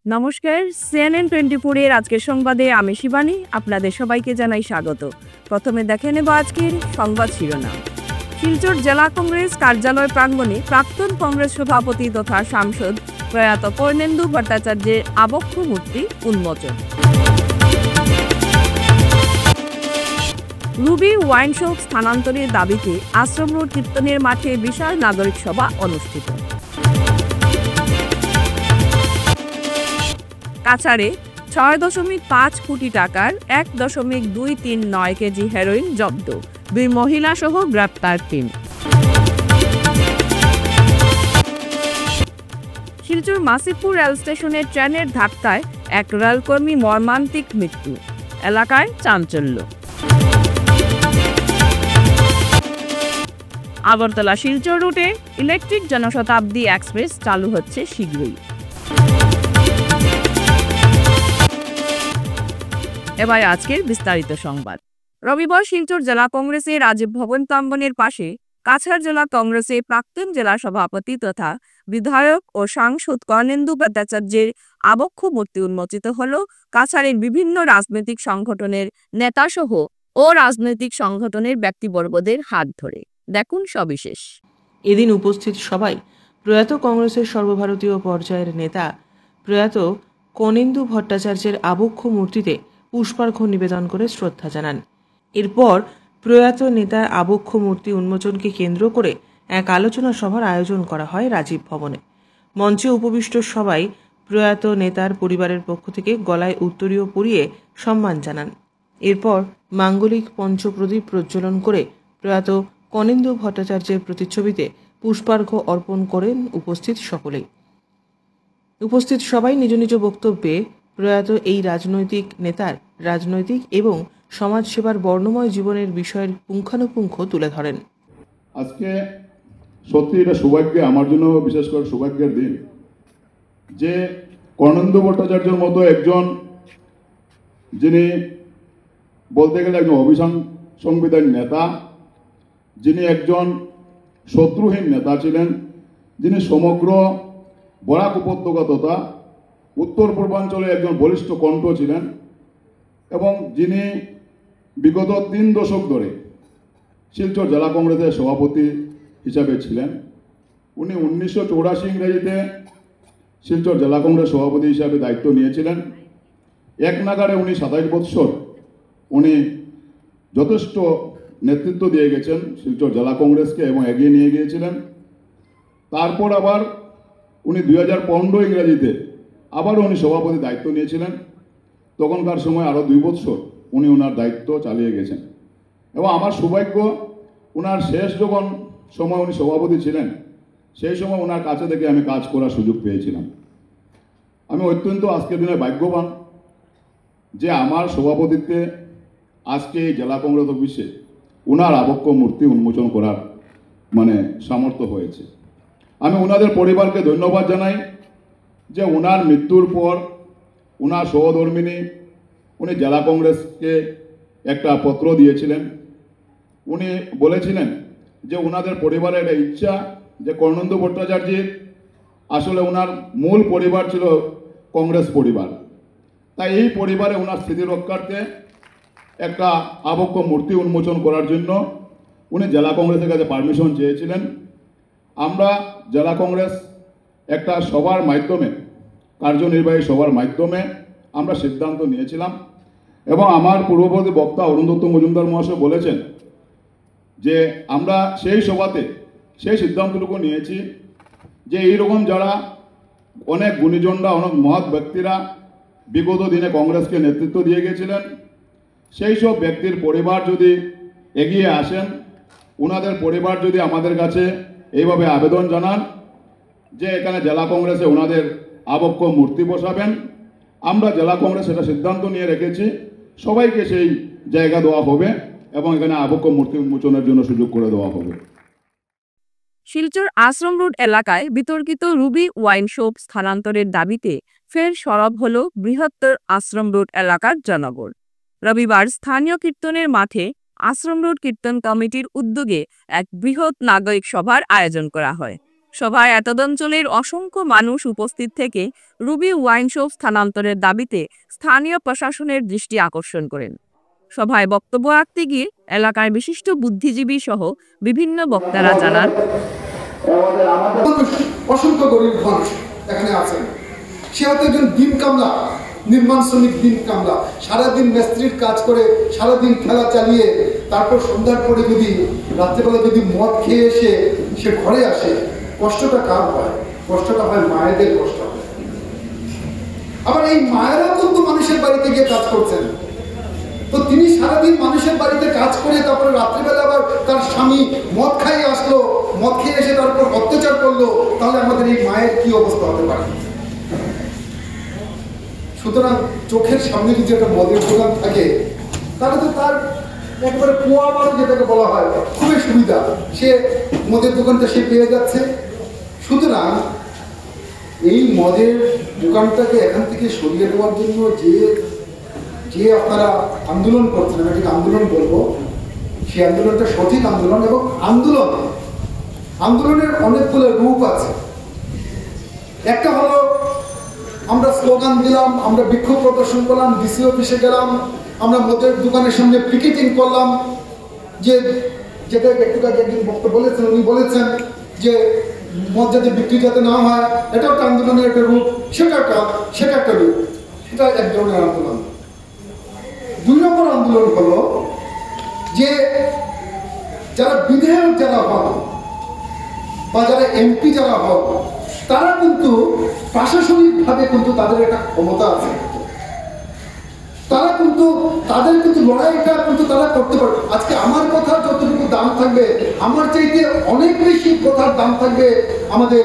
নমস্কার, CNN24 এর আজকের সংবাদে আমি শিবানী আপনাদের সবাইকে জানাই স্বাগত। প্রথমে দেখে নেব আজকের সংবাদ শিরোনাম। শিলচর জেলা কংগ্রেস কার্যালয় প্রাঙ্গণে প্রাক্তন কংগ্রেস সভাপতি তথা সাংসদ প্রয়াত কর্ণেন্দু ভট্টাচার্যের আবক্ষ মূর্তি উন্মোচন। রুবি ওয়াইন শপ স্থানান্তরের দাবিতে আশ্রম রোড কীর্তনের মাঠে বিশাল নাগরিক সভা অনুষ্ঠিত। কাছাড়ে ৬.৫ কোটি টাকার ১.২৩৯ কেজি হেরোইন জব্দ, ২ মহিলা সহ গ্রেপ্তার ৩। শিলচর মাসিপুর রেল স্টেশনের ট্রেনের ধাক্কায় এক রেলকর্মী মর্মান্তিক মৃত্যু, এলাকায় চাঞ্চল্য। আগরতলা শিলচর রুটে ইলেকট্রিক জনশতাব্দী এক্সপ্রেস চালু হচ্ছে শীঘ্রই। এবার আজকের বিস্তারিত সংবাদ। রবিবার শিলচর জেলা কংগ্রেসের রাজীব ভবন প্রাঙ্গণের পাশে কাছাড় জেলা কংগ্রেসের প্রাক্তন জেলা সভাপতি তথা বিধায়ক ও সাংসদ কর্ণেন্দু ভট্টাচার্যের আবক্ষ মূর্তি উন্মোচিত হল কাছাড়ের বিভিন্ন রাজনৈতিক সংগঠনের নেতাসহ ও রাজনৈতিক সংগঠনের ব্যক্তিবর্গদের হাত ধরে। দেখুন সবিশেষ। এদিন উপস্থিত সবাই প্রয়াত কংগ্রেসের সর্বভারতীয় পর্যায়ের নেতা প্রয়াত কর্ণেন্দু ভট্টাচার্যের আবক্ষ মূর্তিতে পুষ্পার্ঘ্য নিবেদন করে শ্রদ্ধা জানান। এরপর প্রয়াত নেতার আবক্ষ মূর্তি উন্মোচনকে কেন্দ্র করে এক আলোচনা সভার আয়োজন করা হয় রাজীব ভবনে। মঞ্চে উপবিষ্ট সবাই প্রয়াত নেতার পরিবারের পক্ষ থেকে গলায় উত্তরীয় পরিয়ে সম্মান জানান। এরপর মাঙ্গলিক পঞ্চপ্রদীপ প্রজ্বলন করে প্রয়াত কর্ণেন্দু ভট্টাচার্যের প্রতিচ্ছবিতে পুষ্পার্ঘ্য অর্পণ করেন উপস্থিত সকলেই। উপস্থিত সবাই নিজ নিজ বক্তব্যে প্রয়াত এই রাজনৈতিক নেতার রাজনৈতিক এবং সমাজসেবার বর্ণময় জীবনের বিষয়ের পুঙ্খানুপুঙ্খ তুলে ধরেন। আজকে সত্যি এটা সৌভাগ্য, আমার জন্য বিশেষ করে সৌভাগ্যের দিন যে কর্ণেন্দু ভট্টাচার্যের মতো একজন, যিনি বলতে গেলে একজন অভিসংবিধান নেতা, যিনি একজন শত্রুহীন নেতা ছিলেন, যিনি সমগ্র বরাক উপত্যকা তথা উত্তর পূর্বাঞ্চলে একজন বলিষ্ঠ কণ্ঠ ছিলেন এবং যিনি বিগত ৩ দশক ধরে শিলচর জেলা কংগ্রেসের সভাপতি হিসাবে ছিলেন। উনি 1984 ইংরেজিতে শিলচর জেলা কংগ্রেস সভাপতি হিসাবে দায়িত্ব নিয়েছিলেন। এক নাগাড়ে উনি 27 বৎসর উনি যথেষ্ট নেতৃত্ব দিয়ে গেছেন শিলচর জেলা কংগ্রেসকে এবং এগিয়ে নিয়ে গিয়েছিলেন। তারপর আবার উনি 2015 ইংরেজিতে আবারও উনি সভাপতি দায়িত্ব নিয়েছিলেন। তখনকার সময় আরও 2 বৎসর উনি ওনার দায়িত্ব চালিয়ে গেছেন এবং আমার সৌভাগ্য, ওনার শেষ যখন সময় উনি সভাপতি ছিলেন সেই সময় ওনার কাছে থেকে আমি কাজ করার সুযোগ পেয়েছিলাম। আমি অত্যন্ত আজকের দিনে ভাগ্যবান যে আমার সভাপতিত্বে আজকে এই জেলা কংগ্রেস অফিসে ওনার আবক্ষ মূর্তি উন্মোচন করার সামর্থ্য হয়েছে। আমি ওনাদের পরিবারকে ধন্যবাদ জানাই যে ওনার মৃত্যুর পর ওনার সহধর্মিনী উনি জেলা কংগ্রেসকে একটা পত্র দিয়েছিলেন। উনি বলেছিলেন যে ওনাদের পরিবারের একটা ইচ্ছা যে কর্ণেন্দু ভট্টাচার্যের আসলে ওনার মূল পরিবার ছিল কংগ্রেস পরিবার, তাই এই পরিবারে ওনার স্মৃতি রক্ষার্থে একটা আবক্ষ মূর্তি উন্মোচন করার জন্য উনি জেলা কংগ্রেসের কাছে পারমিশন চেয়েছিলেন। আমরা জেলা কংগ্রেস একটা সভার মাধ্যমে, কার্যনির্বাহী সভার মাধ্যমে আমরা সিদ্ধান্ত নিয়েছিলাম এবং আমার পূর্ববর্তী বক্তা অরুণ দত্ত মজুমদার মহাশয় বলেছেন যে আমরা সেই সভাতে সেই সিদ্ধান্তটুকু নিয়েছি যে এইরকম যারা অনেক গুণীজনরা, অনেক মহৎ ব্যক্তিরা বিগত দিনে কংগ্রেসকে নেতৃত্ব দিয়ে গিয়েছিলেন, সেই সব ব্যক্তির পরিবার যদি এগিয়ে আসেন, ওনাদের পরিবার যদি আমাদের কাছে এইভাবে আবেদন জানান যে এখানে জেলা কংগ্রেসে ওনাদের আবক্ষ মূর্তি বসাবেন, আমরা জেলা কংগ্রেস এটা সিদ্ধান্ত নিয়ে রেখেছি, সবাইকে সেই জায়গা দেওয়া হবে এবং এখানে আবক্ষ মূর্তি উন্মোচনের জন্য সুযোগ করে দেওয়া হবে। শিলচর আশ্রম রোড এলাকায় বিতর্কিত রুবি ওয়াইন শপ স্থানান্তরের দাবিতে ফের সরব হল বৃহত্তর আশ্রম রোড এলাকার জনগণ। রবিবার স্থানীয় কীর্তনের মাঠে আশ্রম রোড কীর্তন কমিটির উদ্যোগে এক বৃহৎ নাগরিক সভার আয়োজন করা হয়। সভায় এতদঞ্চলের অসংখ্য মানুষ উপস্থিত থেকে রুবি ওয়াইন শপ স্থানান্তরের দাবিতে স্থানীয় প্রশাসনের দৃষ্টি আকর্ষণ করেন। সভায় বক্তব্য রাখতে গিয়ে এলাকার বিশিষ্ট বুদ্ধিজীবী সহ বিভিন্ন বক্তারা জানান, অসংখ্য গরিব মানুষ এখানে আছেন। সে হয়তো একজন দিন কামলা, নির্মাণ শ্রমিক, দিন কামলা, সারাদিন মিস্ত্রির কাজ করে সারাদিন খেলা চালিয়ে তারপর সন্ধ্যার পরে যদি রাত্রেবেলা যদি মদ খেয়ে এসে সে ঘরে আসে, কষ্টটা কার হয়? কষ্টটা হয় মায়েদের কষ্ট হয়। আবার এই মায়েরাও কিন্তু মানুষের বাড়িতে গিয়ে কাজ করছেন। তো তিনি সারাদিন মানুষের বাড়িতে কাজ করে তারপরে রাত্রিবেলা আবার তার স্বামী মদ খাইয়ে আসলো, মদ খেয়ে এসে তার উপর অত্যাচার করলো, তাহলে আমাদের এই মায়ের কি অবস্থা হতে পারে? সুতরাং চোখের সামনে যদি একটা মদের দোকান থাকে তাহলে তো তার একবারে কুয়া মারো যেটাকে বলা হয়, খুবই সুবিধা, সে মদের দোকানটা সে পেয়ে যাচ্ছে। সুতরাং এই মদের দোকানটাকে এখান থেকে সরিয়ে দেওয়ার জন্য যে আপনারা আন্দোলন করছেন, আমি এটাকে আন্দোলন বলবো, সেই আন্দোলনটা সঠিক আন্দোলন। এবং আন্দোলনের অনেকগুলো রূপ আছে। একটা হলো আমরা স্লোগান দিলাম, আমরা বিক্ষোভ প্রদর্শন করলাম, ডিসি অফিসে গেলাম, আমরা মদের দোকানের সামনে পিকেটিং করলাম, যে যেটা একটু আগে একজন বক্তব্য বলেছেন, উনি বলেছেন যে মদ যাতে বিক্রি যাতে না হয়, এটা একটা আন্দোলনের একটা রূপ, সেটা একটা রূপ, সেটা এক ধরনের আন্দোলন। 2 নম্বর আন্দোলন হলো যে যারা বিধায়ক যারা হন বা যারা এমপি যারা হন, তারা কিন্তু প্রশাসনিকভাবে কিন্তু তাদের একটা ক্ষমতা আছে, তারা কিন্তু তাদের কিন্তু লড়াইটা কিন্তু তারা করতে পারে। আজকে আমার কথার যতটুকু দাম থাকবে, আমার চাইতে অনেক বেশি কথার দাম থাকবে আমাদের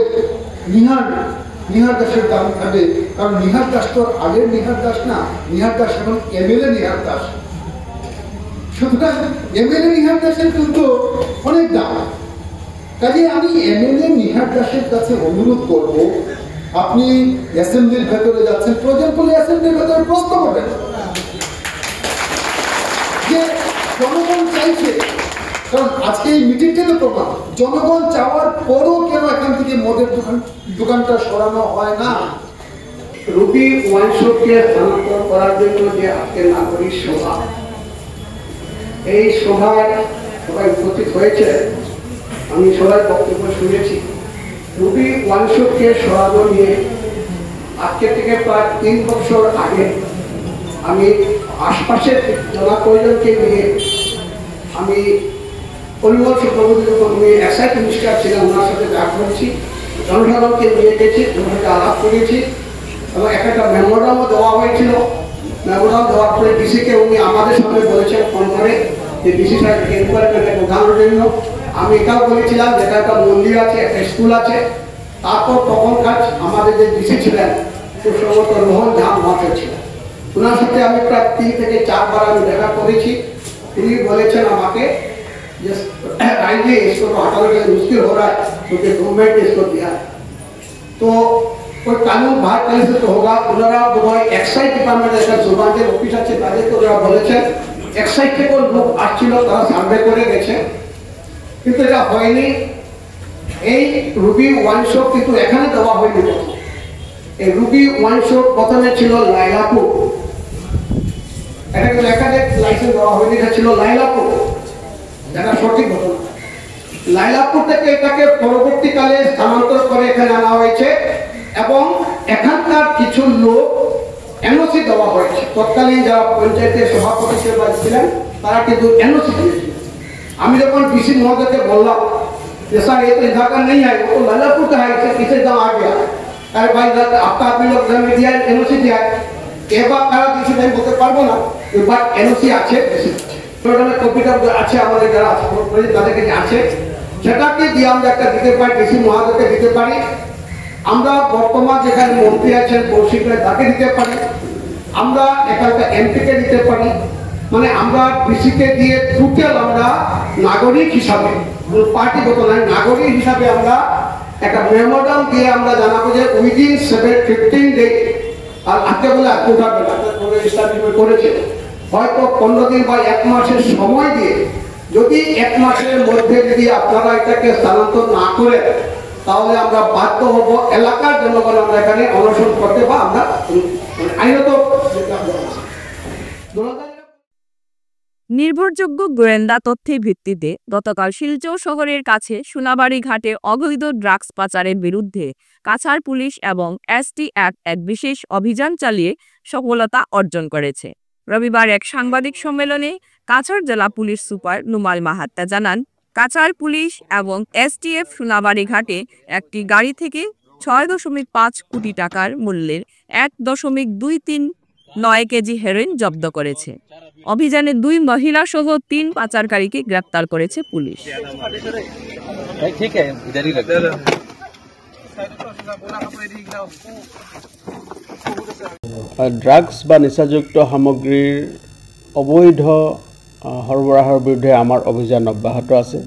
নিহার দাসের দাম থাকবে। কারণ নিহার দাস তো আগের নিহার দাস না, নিহার দাস এখন এমএলএ নিহার দাস। সুতরাং এমএলএ নিহার দাসের কিন্তু অনেক দাম। কাজে আমি এমএলএ নিহার দাসের কাছে অনুরোধ করব, আপনি অ্যাসেম্বলির ভেতরে যাচ্ছেন, প্রয়োজন করলে অ্যাসেম্বলির ভেতরে প্রশ্ন করবেন যে জনগণ চাইছে। কারণ আজকে এই মিটিংটা তো প্রমাণ, জনগণ চাওয়ার পরও কেন এখান থেকে মদের দোকানটা সরানো হয় না। রুবি ওয়াইন শপকে স্থানান্তর করার জন্য যে আজকে নাগরিক সভা, এই সভায় সবাই উপস্থিত হয়েছে, আমি সবাই বক্তব্য শুনেছি। রুবি ওয়াইন শপকে সরানো নিয়ে আজকে থেকে প্রায় 3 বছর আগে আমি আশপাশের জনপ্রয়োজনকে নিয়ে আমি পরিমল সুপ্রভুকে যখন আমি এসআই মিনিস্টার ছিলাম, ওনার সাথে দেখা করেছি, জনসাধারণকে নিয়ে গেছি, ওনার সাথে আলাপ করেছি এবং একটা মেমোরামও দেওয়া হয়েছিল। মেমোরাম দেওয়ার পরে ডিসিকে উনি আমাদের সামনে বলেছেন ফোন করে যে ডিসি সাহেবকে ইনকোয়ারি করে বোঝানোর জন্য। আমি এটাও বলেছিলাম যেটা একটা মন্দির আছে, একটা স্কুল আছে। তারপর তখনকার আমাদের যে ডিসি ছিলেন সুসম্মত রোহন ঝাম মহাশয় ছিলেন, ওনার সাথে আমি প্রায় 3 থেকে 4 বার আমি দেখা করেছি। তিনি বলেছেন আমাকে যে आएंगे इसको तो हटाने के लिए मुश्किल हो रहा है क्योंकि गवर्नमेंट ने इसको दिया है, तो कोई कानून बाहर करने से तो होगा। ওনারা বোধহয় এক্সাইজ ডিপার্টমেন্টের একটা জোবানদের অফিস আছে, তাদেরকে ওরা বলেছেন এক্সাইজ থেকে লোক আসছিল, তারা সার্ভে করে গেছে, কিন্তু এটা হয়নি। এই রুবি ওয়াইন শপ কিন্তু এখানে দেওয়া হয়নি। এই রুবি ওয়াইন শপ প্রথমে ছিল লাইলাপুর, এটাকে একাধিক লাইসেন্স দেওয়া হয়নি, এটা ছিল লাইলাপুর, যেটা সঠিক ঘটনা। লাইলাপুর থেকে এটাকে পরবর্তীকালে স্থানান্তর করে এখানে আনা হয়েছে এবং এখানকার কিছু লোক এনওসি দেওয়া হয়েছে। তৎকালীন যারা পঞ্চায়েতের সভাপতি ছিলেন তারা কিন্তু एनओसी দিয়েছিল। আমি যখন ডিসি মহোদয়কে বললাম যে স্যার ये तो इधर का नहीं है, वो तो लालापुर का है, इसे किसे गाँव आ गया? अरे भाई आपका आदमी लोग घर में दिया है, एनओसी दिया है, एक बार करा डिसি नहीं बोलते पारबो ना, एक बार एनओसी আছে, কম্পিউটার আছে আমাদের যারা আছে তাদের কাছে আছে, সেটাকে দিয়ে আমরা একটা দিতে পারি, ডিসি মহোদয়কে দিতে পারি। আমরা বর্তমান যেখানে মন্ত্রী আছেন কৌশিকরা তাকে দিতে পারি, আমরা এখানকার এমপিকে দিতে পারি। মানে আমরা ডিসিকে দিয়ে টোটাল আমরা নাগরিক হিসাবে, পার্টিগত নয়, নাগরিক হিসাবে আমরা একটা মেমোরান্ডাম দিয়ে আমরা জানাবো যে উইদিন 15 ডে, আর আজকে বলে এস্টাবলিশমেন্ট করেছে, হয়তো 15 দিন বা 1 মাসের সময় দিয়ে যদি 1 মাসের মধ্যে যদি আপনারা এটাকে স্থানান্তর না করে তাহলে আমরা বাধ্য হব এলাকার জনগণ আমরা এখানে অনশন করতে বা আমরা আইনত নির্ভরযোগ্য গোয়েন্দা তথ্যের ভিত্তিতে গতকাল শিলচর শহরের কাছে সোনাবাড়ি ঘাটে অবৈধ ড্রাগস পাচারের বিরুদ্ধে কাছাড় পুলিশ এবং STF এক বিশেষ অভিযান চালিয়ে সফলতা অর্জন করেছে। রবিবার এক সাংবাদিক সম্মেলনে কাছাড় জেলা পুলিশ সুপার নুমাল মাহাত্তা জানান, কাছাড় পুলিশ এবং STF সোনাবাড়ি ঘাটে একটি গাড়ি থেকে 6.5 কোটি টাকার মূল্যের 1.239 কেজি হেরোইন জব্দ করেছে। অভিযানে 2 মহিলা সহ 3 পাচারকারীকে গ্রেপ্তার করেছে পুলিশ। ড্রাগস বা নিচাযুক্ত সামগ্ৰীৰ অবৈধ সৰবৰাহৰ বিৰুদ্ধে আমাৰ অভিযান অব্যাহত আছে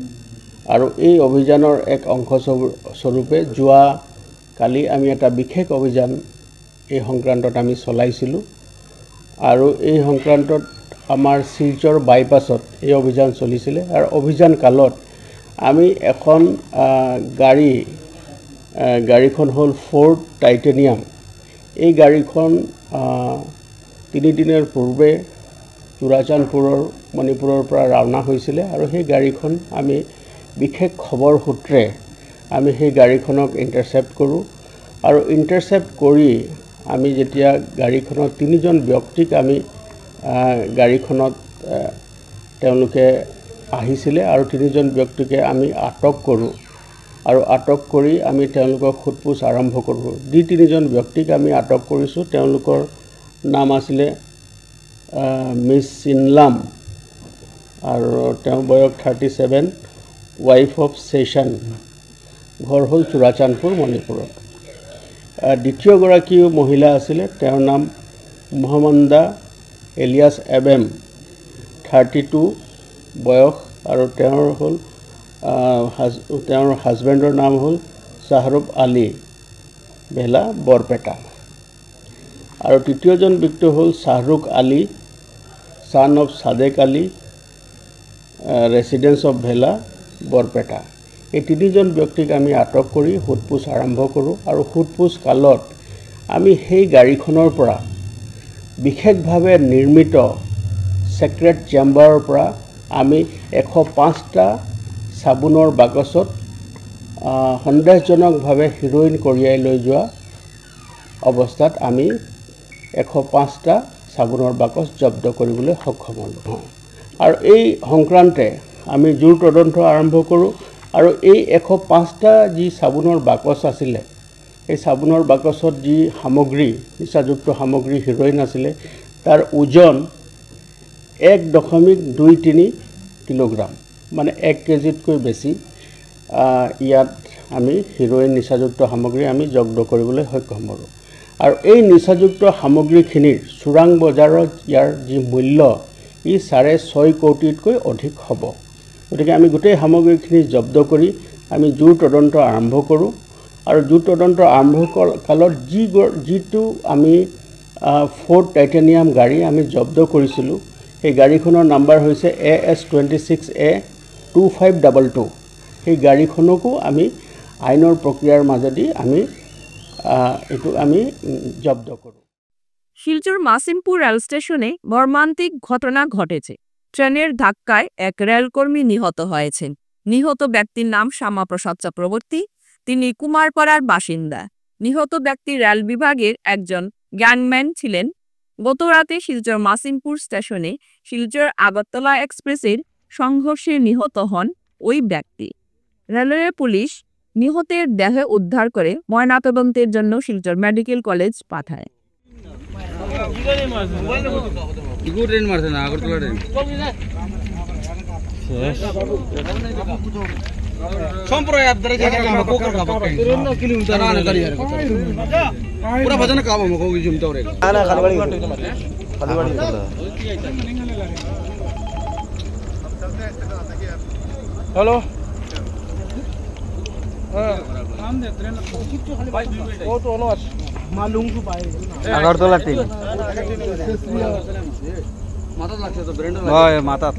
আৰু এই অভিযানৰ এক অংশ স্বৰূপে যোৱা কালি আমি এটা বিশেষ অভিযান এই সংক্ৰান্তত আমি চলাইছিলোঁ আৰু এই সংক্ৰান্তত আমাৰ শিলচৰ বাইপাছত এই অভিযান চলিছিলে আৰু অভিযান কালত আমি এখন গাড়ীখন হ'ল ফ'ৰ্ড টাইটেনিয়াম। এই গাড়ীখন 3 দিনৰ পূৰ্বে চুৰাচান্দপুৰৰ মণিপুৰৰ পৰা ৰাওনা হৈছিলে আৰু সেই গাড়ীখন আমি বিশেষ খবৰ সূত্ৰে আমি সেই গাড়ীখনক ইণ্টাৰচেপ্ট কৰোঁ আৰু ইণ্টাৰচেপ্ট কৰি আমি যেতিয়া গাড়ীখনত 3জন ব্যক্তিক আমি গাড়ীখনত তেওঁলোকে আহিছিলে আৰু 3জন ব্যক্তিকে আমি আটক কৰোঁ আৰু আটক কৰি আমি তেওঁলোকক সোধপোছ আৰম্ভ কৰোঁ। যি 3জন ব্যক্তিক আমি আটক কৰিছোঁ তেওঁলোকৰ নাম আছিলে মিছ চিনলাম আৰু তেওঁ বয়স 37, ৱাইফ অফ ছেশ্যন, ঘৰ হ'ল চুৰাচান্দপুৰ মণিপুৰত। দ্বিতীয়গৰাকী মহিলা আছিলে, তেওঁৰ নাম মহম্মদা এলিয়াছ এবেম, 32 বয়স আৰু তেওঁৰ হাজবেণ্ডৰ নাম হ'ল শ্বাহৰুখ আলী, ভেলা বৰপেটা। আৰু তৃতীয়জন ব্যক্তি হ'ল শ্বাহৰুখ আলী, ছান of Sadek Ali, residence of ভেলা বৰপেটা। এই 3জন ব্যক্তিক আমি আটক কৰি সোধপোছ আৰম্ভ কৰোঁ আৰু সোধপোছ কালত আমি সেই গাড়ীখনৰ পৰা বিশেষভাৱে নিৰ্মিত ছেক্ৰেট চেম্বাৰৰ পৰা আমি 105টা চাবোনৰ বাকচত সন্দেহজনকভাৱে হিৰোইন কঢ়িয়াই লৈ যোৱা অৱস্থাত আমি 105টা চাবোনৰ বাকচ জব্দ কৰিবলৈ সক্ষম হ'লোঁ। আৰু এই সংক্ৰান্তে আমি জোৰ তদন্ত আৰম্ভ কৰোঁ আৰু এই 105টা যি চাবোনৰ বাকচ আছিলে, এই চাবোনৰ বাকচত যি সামগ্ৰী, নিচাযুক্ত সামগ্ৰী হিৰোইন আছিলে, তাৰ ওজন 1.23 কিলোগ্ৰাম, মানে 1 কেজিতকৈ বেছি ইয়াত আমি হিৰোইন নিচাযুক্ত সামগ্ৰী আমি জব্দ কৰিবলৈ সক্ষম হ'লোঁ। আৰু এই নিচাযুক্ত সামগ্ৰীখিনিৰ চোৰাং বজাৰত ইয়াৰ যি মূল্য ই 6.5 কোটিতকৈ অধিক হ'ব। গতিকে আমি গোটেই সামগ্ৰীখিনি জব্দ কৰি আমি জোৰ তদন্ত আৰম্ভ কৰোঁ আৰু জোৰ তদন্ত আৰম্ভ কালত যিটো আমি ফ'ৰ্ড টাইটেনিয়াম গাড়ী আমি জব্দ কৰিছিলোঁ, সেই গাড়ীখনৰ নাম্বাৰ হৈছে AS26A2522। সেই গাড়ীখনকো আমি আইনৰ প্ৰক্ৰিয়াৰ মাজেদি এইটো আমি জব্দ কৰোঁ। শিলচর মাসিমপুর রেল স্টেশনে মর্মান্তিক ঘটনা ঘটেছে। ট্রেনের ধাক্কায় এক রেলকর্মী নিহত হয়েছেন। নিহত ব্যক্তির নাম শ্যামাপ্রসাদ চক্রবর্তী, তিনি কুমারপাড়ার বাসিন্দা। নিহত ব্যক্তি রেল বিভাগের একজন গ্যাংম্যান ছিলেন। গতরাতে শিলচর মাসিমপুর স্টেশনে শিলচর আগরতলা এক্সপ্রেসের সংঘর্ষে নিহত হন ওই ব্যক্তি। রেলওয়ে পুলিশ নিহতের দেহ উদ্ধার করে ময়নাতদন্তের জন্য শিলচর মেডিকেল কলেজ পাঠায়। हेलो আগরতলা ট্রেন মাথাত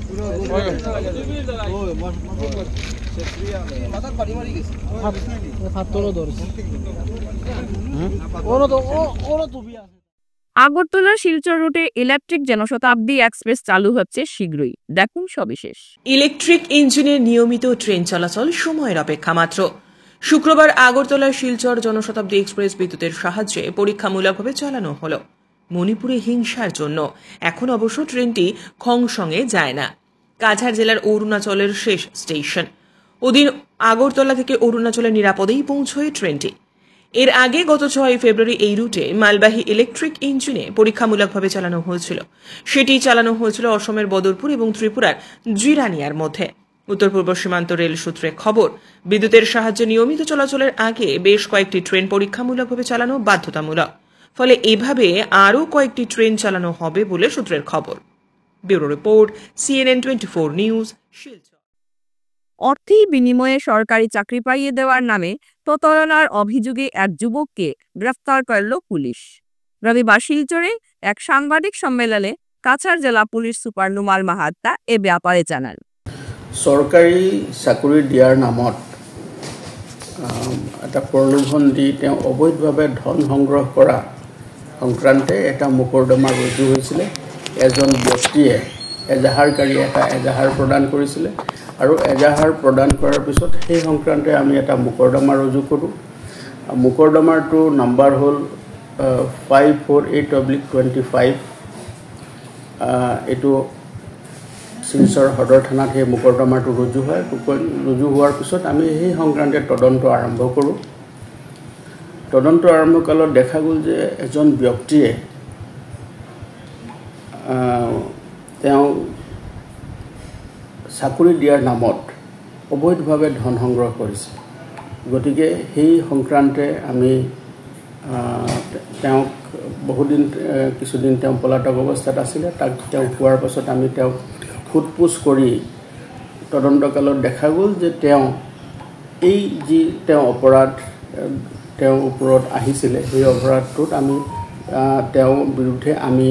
আগরতলা শিলচর রুটে ইলেকট্রিক জনশতাব্দী এক্সপ্রেস চালু হচ্ছে শীঘ্রই, দেখুন সবিশেষ। ইলেকট্রিক ইঞ্জিনের নিয়মিত ট্রেন চলাচল সময়ের অপেক্ষা মাত্র। শুক্রবার আগরতলা শিলচর জনশতাব্দী এক্সপ্রেস বিদ্যুতের সাহায্যে পরীক্ষামূলকভাবে চালানো হল। মণিপুরে হিংসার জন্য এখন অবশ্য ট্রেনটি খংসংয়ে যায় না। কাছাড় জেলার অরুণাচলের শেষ স্টেশন। ওদিন আগরতলা থেকে অরুণাচলে নিরাপদেই পৌঁছয় ট্রেনটি। এর আগে গত 6 ফেব্রুয়ারি এই রুটে মালবাহী ইলেকট্রিক ইঞ্জিনে পরীক্ষামূলকভাবে চালানো হয়েছিল। সেটি চালানো হয়েছিল অসমের বদরপুর এবং ত্রিপুরার জিরানিয়ার মধ্যে। উত্তর পূর্ব সীমান্ত রেল সূত্রে খবর, বিদ্যুতের সাহায্যে নিয়মিত চলাচলের আগে বেশ কয়েকটি ট্রেন পরীক্ষামূলকভাবে চালানো বাধ্যতামূলক। ফলে এভাবে আরও কয়েকটি ট্রেন চালানো হবে বলে সূত্রের খবর। Bureau report, CNN 24 news, Silchar. অর্থের বিনিময়ে সরকারি চাকরি পাইয়ে দেওয়ার নামে প্রতারণার অভিযোগে এক যুবককে গ্রেফতার করল পুলিশ। রবিবার শিলচরে এক সাংবাদিক সম্মেলনে কাছাড় জেলা পুলিশ সুপার নুমাল মাহাত্তা এ ব্যাপারে জানান। চৰকাৰী চাকৰি দিয়াৰ নামত এটা প্ৰলোভন দি তেওঁ অবৈধভাৱে ধন সংগ্ৰহ কৰা সংক্ৰান্তে এটা মোকৰ্দমা ৰুজু হৈছিলে। এজন ব্যক্তিয়ে এজাহাৰকাৰী এটা এজাহাৰ প্ৰদান কৰিছিলে আৰু এজাহাৰ প্ৰদান কৰাৰ পিছত সেই সংক্ৰান্তে আমি এটা মোকৰ্দমা ৰুজু কৰোঁ। মোকৰ্দমাৰটো নাম্বাৰ হ'ল 548/25। এইটো শিলচৰ সদৰ থানাত সেই মোকৰ্দমাটো ৰুজু হয়। ৰুজু হোৱাৰ পিছত আমি সেই সংক্ৰান্তে তদন্ত আৰম্ভ কৰোঁ। তদন্ত আৰম্ভ কালত দেখা গ'ল যে এজন ব্যক্তিয়ে তেওঁ চাকৰি দিয়াৰ নামত অবৈধভাৱে ধন সংগ্ৰহ কৰিছে। গতিকে সেই সংক্ৰান্তে আমি তেওঁক বহুদিন কিছুদিন তেওঁ পলাতক অৱস্থাত আছিলে। তাক তেওঁ পোৱাৰ পাছত আমি তেওঁক সোধপোছ কৰি তদন্তকালত দেখা গ'ল যে তেওঁ এই যি তেওঁ অপৰাধ তেওঁৰ ওপৰত আহিছিলে, সেই অপৰাধটোত আমি তেওঁৰ বিৰুদ্ধে আমি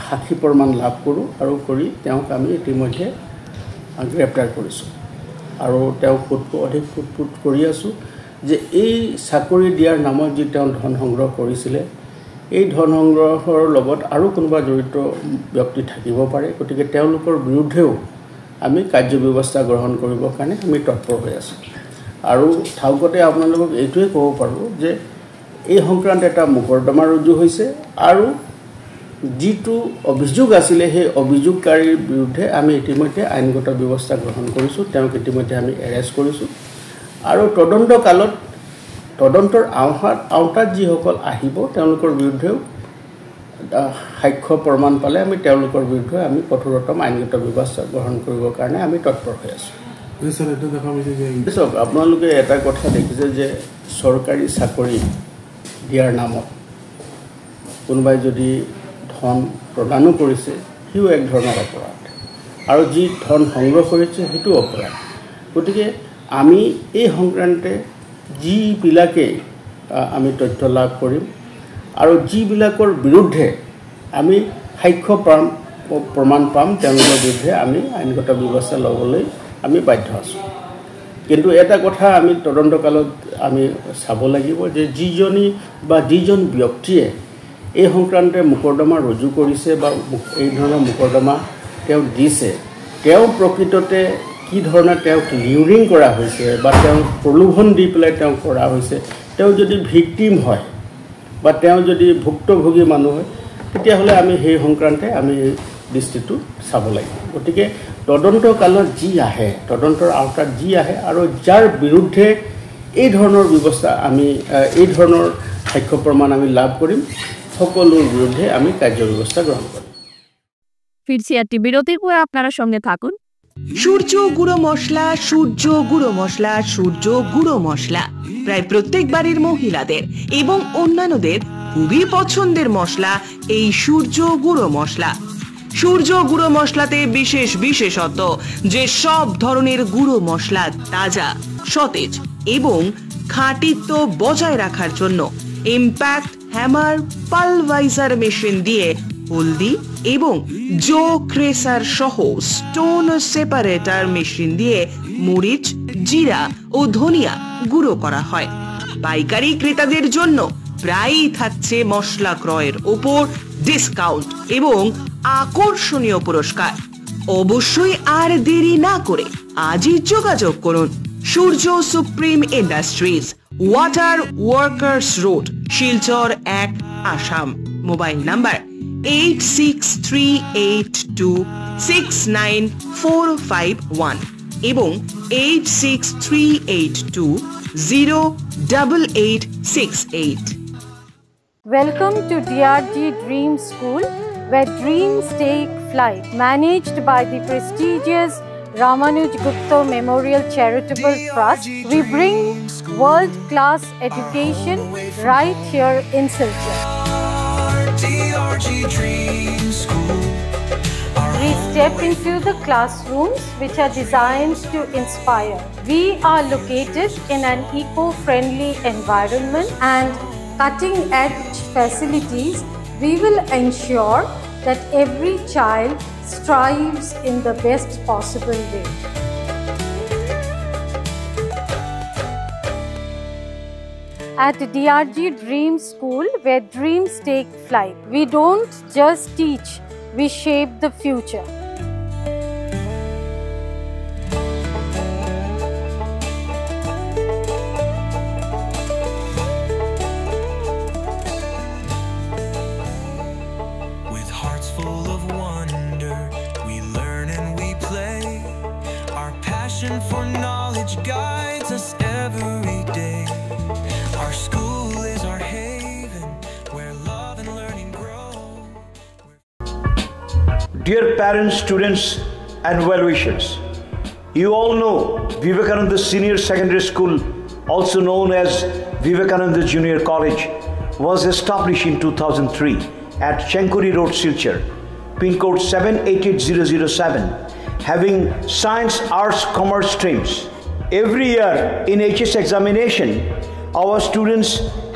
সাক্ষী প্ৰমাণ লাভ কৰোঁ আৰু কৰি তেওঁক আমি ইতিমধ্যে গ্ৰেপ্তাৰ কৰিছোঁ আৰু তেওঁক অধিক সোধপোছ কৰি আছোঁ যে এই চাকৰি দিয়াৰ নামত যি তেওঁ ধন সংগ্ৰহ কৰিছিলে, এই ধন সংগ্ৰহৰ লগত আৰু কোনোবা জড়িত ব্যক্তি থাকিব পাৰে। গতিকে তেওঁলোকৰ বিৰুদ্ধেও আমি কাৰ্যব্যৱস্থা গ্ৰহণ কৰিবৰ কাৰণে আমি তৎপৰ হৈ আছোঁ। আৰু ঠাউকতে আপোনালোকক এইটোৱে ক'ব পাৰোঁ যে এই সংক্ৰান্তে এটা মোকৰ্দমা ৰুজু হৈছে আৰু যিটো অভিযোগ আছিলে সেই অভিযোগকাৰীৰ বিৰুদ্ধে আমি ইতিমধ্যে আইনগত ব্যৱস্থা গ্ৰহণ কৰিছোঁ। তেওঁক ইতিমধ্যে আমি এৰেষ্ট কৰিছোঁ আৰু তদন্তকালত তদন্তৰ আওতাত যিসকল আহিব তেওঁলোকৰ বিৰুদ্ধেও সাক্ষ্য প্ৰমাণ পালে আমি তেওঁলোকৰ বিৰুদ্ধে আমি কঠোৰতম আইনগত ব্যৱস্থা গ্ৰহণ কৰিবৰ কাৰণে আমি তৎপৰ হৈ আছোঁ। আপোনালোকে এটা কথা দেখিছে যে চৰকাৰী চাকৰি দিয়াৰ নামত কোনোবাই যদি ধন প্ৰদানো কৰিছে, সিও এক ধৰণৰ অপৰাধ আৰু যি ধন সংগ্ৰহ কৰিছে সেইটো অপৰাধ। গতিকে আমি এই সংক্ৰান্তে যিবিলাকে আমি তথ্য লাভ কৰিম আৰু যিবিলাকৰ বিৰুদ্ধে আমি সাক্ষ্য প্ৰমাণ পাম, তেওঁলোকৰ বিৰুদ্ধে আমি আইনগত ব্যৱস্থা ল'বলৈ আমি বাধ্য আছোঁ। কিন্তু এটা কথা আমি তদন্তকালত আমি চাব লাগিব যে যিজন ব্যক্তিয়ে এই সংক্ৰান্তে মোকৰ্দমা ৰুজু কৰিছে বা এই ধৰণৰ মোকৰ্দমা তেওঁ দিছে, তেওঁ প্ৰকৃততে কি ধৰণে তেওঁক লিউৰিং কৰা হৈছে বা তেওঁক প্ৰলোভন দি পেলাই তেওঁক কৰা হৈছে, তেওঁ যদি ভিক্টিম হয় বা তেওঁ যদি ভুক্তভোগী মানুহ হয়, তেতিয়াহ'লে আমি সেই সংক্ৰান্তে আমি দৃষ্টিটো চাব লাগিব। গতিকে তদন্তকালত যি আহে, তদন্তৰ আওতাত যি আহে আৰু যাৰ বিৰুদ্ধে এই ধৰণৰ ব্যৱস্থা আমি এই ধৰণৰ সাক্ষ্য প্ৰমাণ আমি লাভ কৰিম, সকলোৰ বিৰুদ্ধে আমি কাৰ্যব্যৱস্থা গ্ৰহণ কৰিম। ফিরছি একটি বিরতির পর আপনারা সঙ্গে থাকুন। সূর্য গুঁড়ো মশলা, সূর্য গুঁড়ো মশলা, সূর্য গুঁড়ো মশলা প্রায় প্রত্যেক বাড়ির মহিলাদের এবং অন্যান্যদের খুবই পছন্দের মশলা এই সূর্য গুঁড়ো মশলা। সূর্য গুঁড়ো মশলাতে বিশেষত্ব যে সব ধরনের গুঁড়ো মশলা তাজা, সতেজ এবং খাঁটিত্ব বজায় রাখার জন্য ইম্প্যাক্ট হ্যামার পালভাইজার মেশিন দিয়ে হলদি এবং জো ক্রেসার সহ স্টোন সেপারেটর মেশিন দিয়ে মরিচ, জিরা ও ধনিয়া গুঁড়ো করা হয়। পাইকারি ক্রেতাদের জন্য প্রায়ই থাকছে মশলা ক্রয়ের ওপর ডিসকাউন্ট এবং আকর্ষণীয় পুরস্কার। অবশ্যই আর দেরি না করে আজই যোগাযোগ করুন Surya supreme industries, water workers road, Silchar 1, Assam. Mobile number 8638269451 এবং 8638208868। Welcome to DRG Dream School, where dreams take flight. Managed by the prestigious Ramanuj Gupta Memorial Charitable Trust, we bring world-class education right here in Silchar. We step into the classrooms which are designed to inspire. We are located in an eco-friendly environment and cutting-edge facilities. We will ensure that every child strives in the best possible way. At DRG Dream School, where dreams take flight, we don't just teach, we shape the future. With hearts full of wonder, we learn and we play. Our passion for knowledge guides us every day. Our school is our haven, where love and learning grow. Dear parents, students and well-wishers, you all know Vivekananda Senior Secondary School, also known as Vivekananda Junior College, was established in 2003 at Chenkuri Road, Silchar, pin code 788007, having science, arts, commerce streams. Every year in HS examination, our students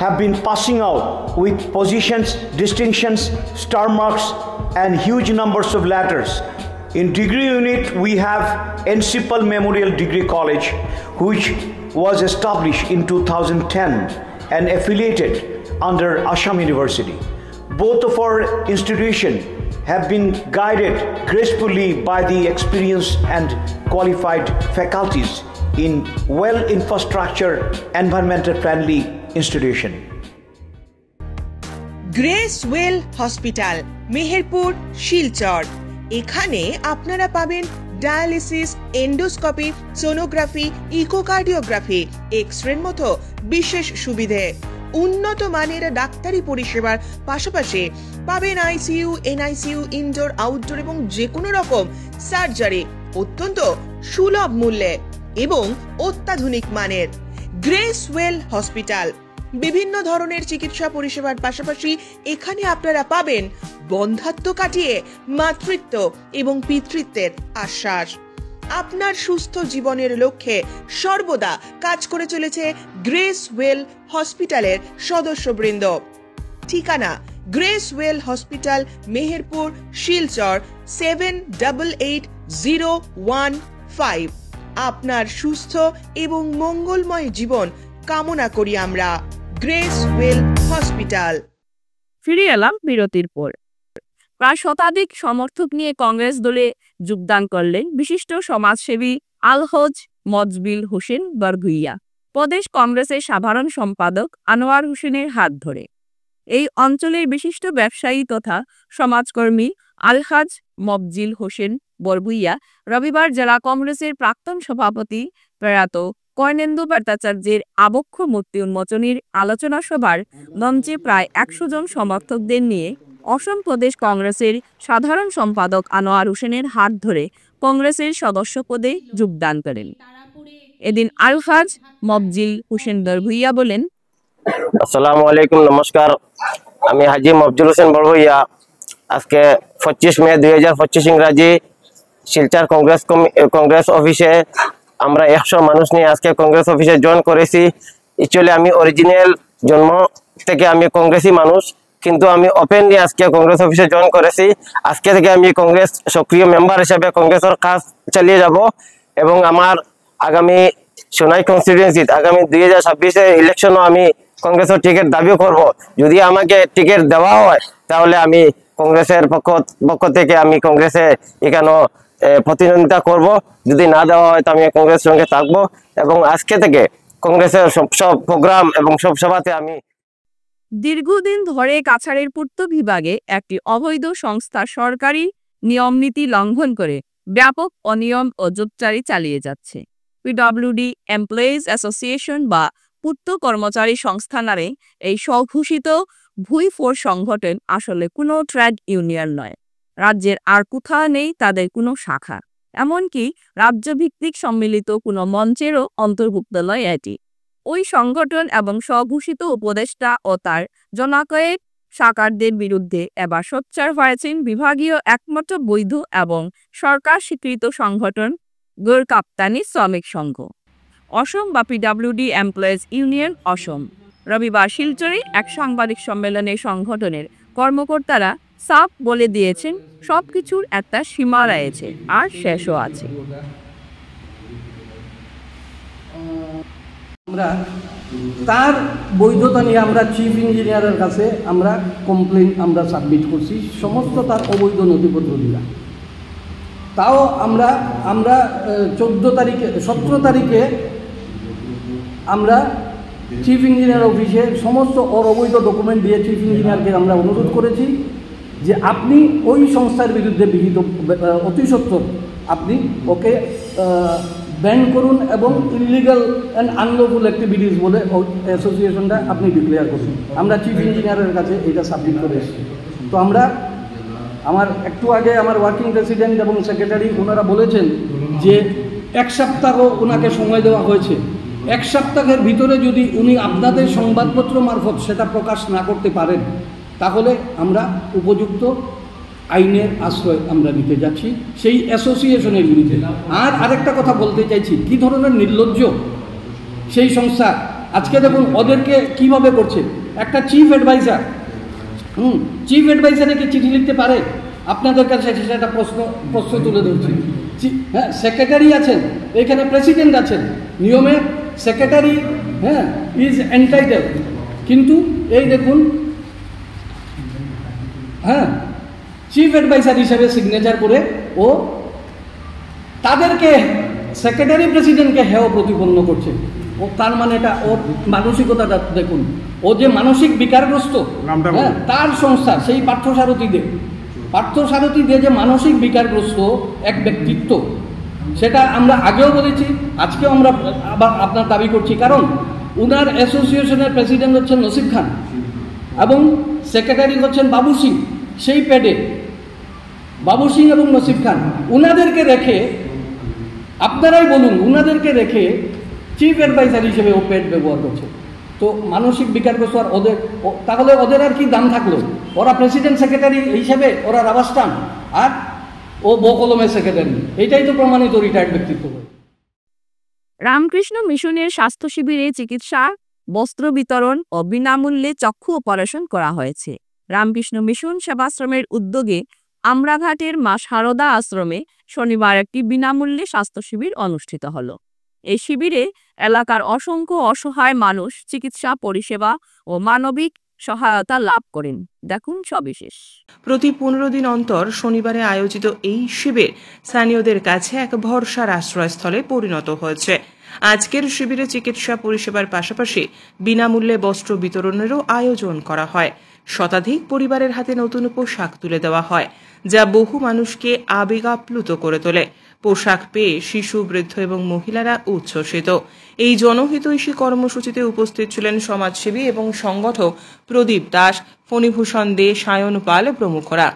have been passing out with positions, distinctions, star marks and huge numbers of letters. In degree unit, we have Encipal Memorial Degree College, which was established in 2010 and affiliated under Assam University. Both of our institutions have been guided gracefully by the experienced and qualified faculties in well-infrastructure, environmental-friendly institution. Grace well hospital, Meherpur, Silchar. এখানে আপনারা পাবেন dialysis, endoscopy, sonography, echocardiography, এক্স-রের মতো বিশেষ সুবিধে। উন্নত মানের ডাক্তারি পরিষেবার পাশাপাশি পাবেন আইসিইউ, এনআইসিইউ, ইনডোর, আউটডোর এবং যে কোনো রকম সার্জারি অত্যন্ত সুলভ মূল্যে এবং অত্যাধুনিক মানের। গ্রেস ওয়েল হসপিটাল বিভিন্ন ধরনের চিকিৎসা পরিষেবার পাশাপাশি এখানে আপনারা পাবেন বন্ধাত্ব কাটিয়ে মাতৃত্ব এবং পিতৃত্বের আশ্বাস। আপনার সুস্থ জীবনের লক্ষ্যে সর্বদা কাজ করে চলেছে গ্রেস ওয়েল হসপিটালের সদস্যবৃন্দ। ঠিকানা grace well hospital, Meherpur, Silchar 788015। আপনার সুস্থ এবং মঙ্গলময় জীবন কামনা করি আমরা। Grace well hospital. ফিরে এলাম বিরতির পর। প্রায় শতাধিক সমর্থক নিয়ে কংগ্রেস দলে যোগদান করলেন বিশিষ্ট সমাজসেবী আলহজ মজবিল হোসেন বরভুইয়া প্রদেশ কংগ্রেসের সাধারণ সম্পাদক আনোয়ার হোসেনের হাত ধরে। এই অঞ্চলের বিশিষ্ট ব্যবসায়ী তথা সমাজকর্মী আলহাজ মবজিল হোসেন বরভুইয়া রবিবার জেলা কংগ্রেসের প্রাক্তন সভাপতি প্রয়াত কর্ণেন্দু ভট্টাচার্যের আবক্ষ মূর্তি উন্মোচনের আলোচনা সভার মঞ্চে প্রায় 100 জন সমর্থকদের নিয়ে অসম প্রদেশ কংগ্রেসের সাধারণ সম্পাদক আনোয়ার হোসেনের হাত ধরে কংগ্রেসের সদস্য পদে যোগদান করেন। এদিন আলহাজ মবজিল হোসেন বরভুইয়া বলেন, আসসালামু আলাইকুম, নমস্কার। আমি হাজি মবজিল হোসেন বরভুইয়া আজকে 25 মে 2025 ইংরাজি শিলচর কংগ্রেস অফিসে আমরা 100 মানুষ নিয়ে আজকে কংগ্রেস অফিসে জয়েন করেছি। অ্যাকচুয়ালি আমি অরিজিনাল জন্ম থেকে আমি কংগ্রেসি মানুষ, কিন্তু আমি ওপেনলি আজকে কংগ্রেস অফিসে জয়েন করেছি। আজকে থেকে আমি কংগ্রেস সক্রিয় মেম্বার হিসেবে কংগ্রেসের কাজ চালিয়ে যাব এবং আমার আগামী সোনাই কনস্টিটিউয়েন্সিত আগামী 2026 ইলেকশনও আমি কংগ্রেসের টিকিট দাবি করব। যদি আমাকে টিকিট দেওয়া হয় তাহলে আমি কংগ্রেসের পক্ষ থেকে আমি কংগ্রেসে এখানে প্রতিদ্বন্দ্বিতা করব। যদি না দেওয়া হয় তো আমি কংগ্রেসের সঙ্গে থাকবো এবং আজকে থেকে কংগ্রেসের সব প্রোগ্রাম এবং সব সভাতে আমি। দীর্ঘদিন ধরে কাছাড়ের পূর্ত বিভাগে একটি অবৈধ সংস্থা সরকারি নিয়মনীতি লঙ্ঘন করে ব্যাপক অনিয়ম ও জুটচারি চালিয়ে যাচ্ছে। পিডব্লিউডি এমপ্লয়িজ অ্যাসোসিয়েশন বা পূর্ত কর্মচারী সংস্থা নামে এই স্বঘোষিত ভুইফোর সংগঠন আসলে কোনো ট্রেড ইউনিয়ন নয়। রাজ্যের আর কোথাও নেই তাদের কোনো শাখা, এমনকি রাজ্যভিত্তিক সম্মিলিত কোনো মঞ্চেরও অন্তর্ভুক্ত নয় এটি। ওই সংগঠন এবং স্বঘোষিত উপদেষ্টা ও তার জনকয়েক শাখারদের বিরুদ্ধে এবার সোচ্চার হয়েছেন বিভাগীয় একমাত্র বৈধ এবং সরকার স্বীকৃত সংগঠন গোরকাপ্তানি শ্রমিক সংঘ অসম বা পিডব্লিউডি এমপ্লয়িজ ইউনিয়ন অসম। রবিবার শিলচরে এক সাংবাদিক সম্মেলনে সংগঠনের কর্মকর্তারা সাফ বলে দিয়েছেন সবকিছুর একটা সীমা রয়েছে আর শেষও আছে। আমরা তার বৈধতা নিয়ে আমরা চিফ ইঞ্জিনিয়ারের কাছে আমরা কমপ্লেন আমরা সাবমিট করছি সমস্ত তার অবৈধ নথিপত্র দিয়া। তাও আমরা 17 তারিখে আমরা চিফ ইঞ্জিনিয়ার অফিসে সমস্ত অবৈধ ডকুমেন্ট দিয়ে চিফ ইঞ্জিনিয়ারকে আমরা অনুরোধ করেছি যে আপনি ওই সংস্থার বিরুদ্ধে বিহিত অতি সত্বর আপনি ওকে ব্যান করুন এবং ইলিগাল অ্যান্ড আনলফুল অ্যাক্টিভিটিস বলে অ্যাসোসিয়েশনটা আপনি ডিক্লেয়ার করুন। আমরা চিফ ইঞ্জিনিয়ারের কাছে এটা সাবমিট করে এসেছি। তো আমার একটু আগে আমার ওয়ার্কিং প্রেসিডেন্ট এবং সেক্রেটারি ওনারা বলেছেন যে 1 সপ্তাহ ওনাকে সময় দেওয়া হয়েছে। 1 সপ্তাহের ভিতরে যদি উনি আপনাদের সংবাদপত্র মারফত সেটা প্রকাশ না করতে পারেন তাহলে আমরা উপযুক্ত আইনের আশ্রয় আমরা নিতে যাচ্ছি সেই অ্যাসোসিয়েশনের বিরুদ্ধে। আর আরেকটা কথা বলতে চাইছি, কি ধরনের নির্লজ্জ সেই সংস্থা। আজকে দেখুন ওদেরকে কিভাবে করছে। একটা চিফ অ্যাডভাইজারে কি চিঠি লিখতে পারে? আপনাদের কাছে সেটা প্রশ্ন তুলে ধরছি। হ্যাঁ, সেক্রেটারি আছেন, এখানে প্রেসিডেন্ট আছেন, নিয়মে সেক্রেটারি ইজ এন্টাইটেল, কিন্তু এই দেখুন চিফ অ্যাডভাইজার হিসেবে সিগনেচার করে ও তাদেরকে সেক্রেটারি প্রেসিডেন্টকে হেয় প্রতিপন্ন করছে। ও তার মানে এটা ওর মানসিকতাটা দেখুন। ও যে মানসিক বিকারগ্রস্ত, তার সংস্থা সেই পার্থসারথী দে যে মানসিক বিকারগ্রস্ত এক ব্যক্তিত্ব, সেটা আমরা আগেও বলেছি, আজকেও আমরা আবার আপনার দাবি করছি। কারণ উনার অ্যাসোসিয়েশনের প্রেসিডেন্ট হচ্ছেন নসিব খান এবং সেক্রেটারি হচ্ছেন বাবু সিং। সেই প্যাডে বাবু সিং এবং নসিব খান উনাদেরকে রেখে, আপনারাই বলুন, উনাদেরকে রেখে চিফ অ্যাডভাইজার হিসেবে ও প্যাড ব্যবহার করছে। তো মানসিক বিকারগ্রস্ত আর ওদের, তাহলে ওদের আর কি দাম থাকলো? ওরা প্রেসিডেন্ট সেক্রেটারি হিসেবে ওরা রাবাস্টান আর ও বকলমের সেক্রেটারি। এটাই তো প্রমাণিত রিটায়ার্ড ব্যক্তিত্ব। রামকৃষ্ণ মিশনের স্বাস্থ্য শিবিরে চিকিৎসা, বস্ত্র বিতরণ ও বিনামূল্যে চক্ষু অপারেশন করা হয়েছে। রামকৃষ্ণ মিশন সেবাশ্রমের উদ্যোগে আমরাঘাটের মা শারদা আশ্রমে শনিবার একটি বিনামূল্যে স্বাস্থ্য শিবির অনুষ্ঠিত হল। এই শিবিরে এলাকার অসংখ্য অসহায় মানুষ চিকিৎসা পরিষেবা ও মানবিক সহায়তা লাভ করেন। দেখুন সবিশেষ। প্রতি 15 দিন অন্তর শনিবারে আয়োজিত এই শিবির স্থানীয়দের কাছে এক ভরসার আশ্রয়স্থলে পরিণত হয়েছে। আজকের শিবিরে চিকিৎসা পরিষেবার পাশাপাশি বিনামূল্যে বস্ত্র বিতরণেরও আয়োজন করা হয়। শতাধিক পরিবারের হাতে নতুন পোশাক তুলে দেওয়া হয়, যা বহু মানুষকে আবেগাপ্লুত করে তোলে। পোশাক পেয়ে শিশু, বৃদ্ধ এবং মহিলারা উচ্ছ্বসিত। এই জনহিতৈষী কর্মসূচিতে উপস্থিত ছিলেন সমাজসেবী এবং সংগঠক প্রদীপ দাস, ফণীভূষণ দে, সায়ন পাল প্রমুখরা।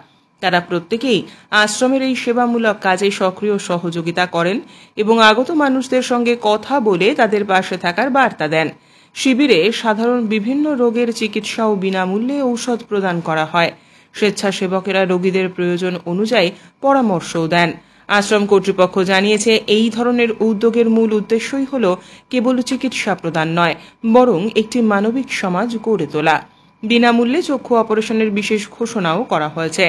তারা প্রত্যেকেই আশ্রমের এই সেবামূলক কাজে সক্রিয় সহযোগিতা করেন এবং আগত মানুষদের সঙ্গে কথা বলে তাদের পাশে থাকার বার্তা দেন। শিবিরে সাধারণ বিভিন্ন রোগের চিকিৎসা ও বিনামূল্যে ঔষধ প্রদান করা হয়। স্বেচ্ছাসেবকেরা রোগীদের প্রয়োজন অনুযায়ী পরামর্শও দেন। আশ্রম কর্তৃপক্ষ জানিয়েছে, এই ধরনের উদ্যোগের মূল উদ্দেশ্যই হল কেবল চিকিৎসা প্রদান নয়, বরং একটি মানবিক সমাজ গড়ে তোলা। বিনামূল্যে চক্ষু অপারেশনের বিশেষ ঘোষণাও করা হয়েছে।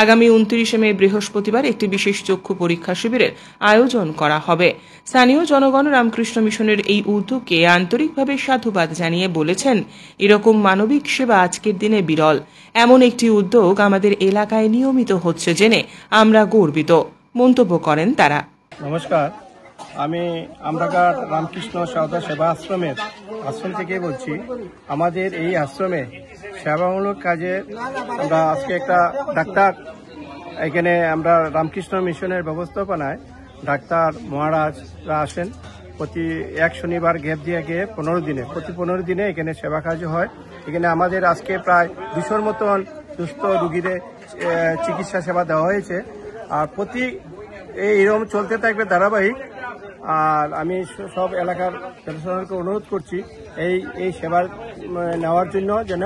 আগামী 29 মে বৃহস্পতিবার একটি বিশেষ চক্ষু পরীক্ষা শিবিরের আয়োজন করা হবে। স্থানীয় জনগণ রামকৃষ্ণ মিশনের এই উদ্যোগকে আন্তরিকভাবে সাধুবাদ জানিয়ে বলেছেন, এরকম মানবিক সেবা আজকের দিনে বিরল। এমন একটি উদ্যোগ আমাদের এলাকায় নিয়মিত হচ্ছে জেনে আমরা গর্বিত, মন্তব্য করেন তারা। নমস্কার, আমি আমরাঘাট রামকৃষ্ণ সারদা সেবা আশ্রমের আশ্রম থেকে বলছি। আমাদের এই আশ্রমে সেবামূলক কাজে আমরা আজকে একটা ডাক্তার, এখানে আমরা রামকৃষ্ণ মিশনের ব্যবস্থাপনায় ডাক্তার মহারাজরা আসেন প্রতি এক শনিবার গ্যাপ দিয়ে গিয়ে 15 দিনে, প্রতি 15 দিনে এখানে সেবা কাজ হয়। এখানে আমাদের আজকে প্রায় 200 মতন সুস্থ রুগীদের চিকিৎসা সেবা দেওয়া হয়েছে। আর প্রতি এইরকম চলতে থাকবে ধারাবাহিক। আর আমি সব এলাকার জনসাধারণকে অনুরোধ করছি এই সেবা নেওয়ার জন্য, যেন